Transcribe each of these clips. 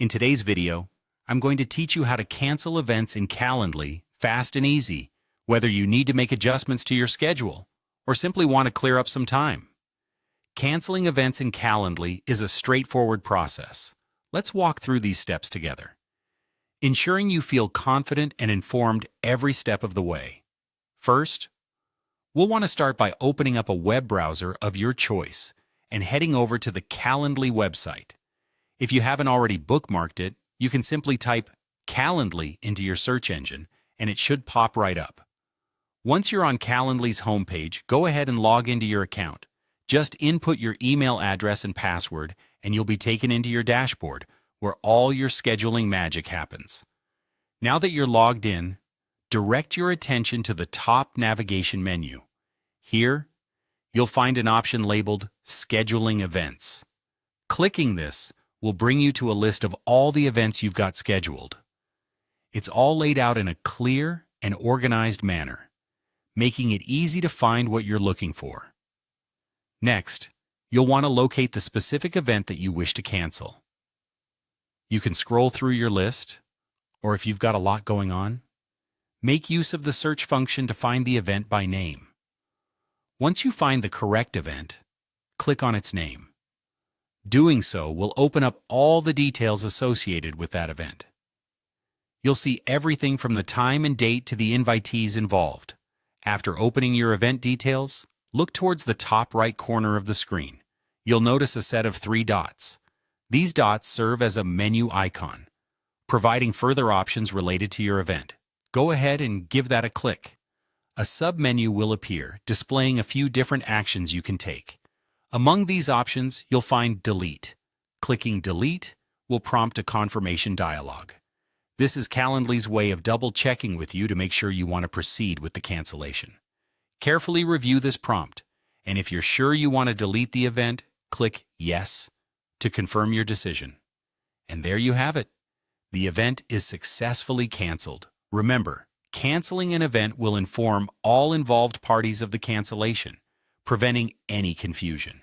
In today's video, I'm going to teach you how to cancel events in Calendly fast and easy, whether you need to make adjustments to your schedule or simply want to clear up some time. Canceling events in Calendly is a straightforward process. Let's walk through these steps together, ensuring you feel confident and informed every step of the way. First, we'll want to start by opening up a web browser of your choice and heading over to the Calendly website. If you haven't already bookmarked it, you can simply type Calendly into your search engine and it should pop right up. Once you're on Calendly's homepage, go ahead and log into your account. Just input your email address and password and you'll be taken into your dashboard where all your scheduling magic happens. Now that you're logged in, direct your attention to the top navigation menu. Here, you'll find an option labeled Scheduling Events. Clicking this will bring you to a list of all the events you've got scheduled. It's all laid out in a clear and organized manner, making it easy to find what you're looking for. Next, you'll want to locate the specific event that you wish to cancel. You can scroll through your list, or if you've got a lot going on, make use of the search function to find the event by name. Once you find the correct event, click on its name. Doing so will open up all the details associated with that event. You'll see everything from the time and date to the invitees involved. After opening your event details, look towards the top right corner of the screen. You'll notice a set of 3 dots. These dots serve as a menu icon, providing further options related to your event. Go ahead and give that a click. A sub-menu will appear, displaying a few different actions you can take. Among these options, you'll find Delete. Clicking Delete will prompt a confirmation dialog. This is Calendly's way of double-checking with you to make sure you want to proceed with the cancellation. Carefully review this prompt, and if you're sure you want to delete the event, click Yes to confirm your decision. And there you have it. The event is successfully canceled. Remember, canceling an event will inform all involved parties of the cancellation, preventing any confusion.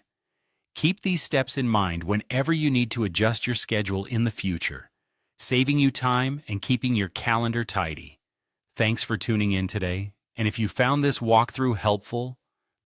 Keep these steps in mind whenever you need to adjust your schedule in the future, saving you time and keeping your calendar tidy. Thanks for tuning in today, and if you found this walkthrough helpful,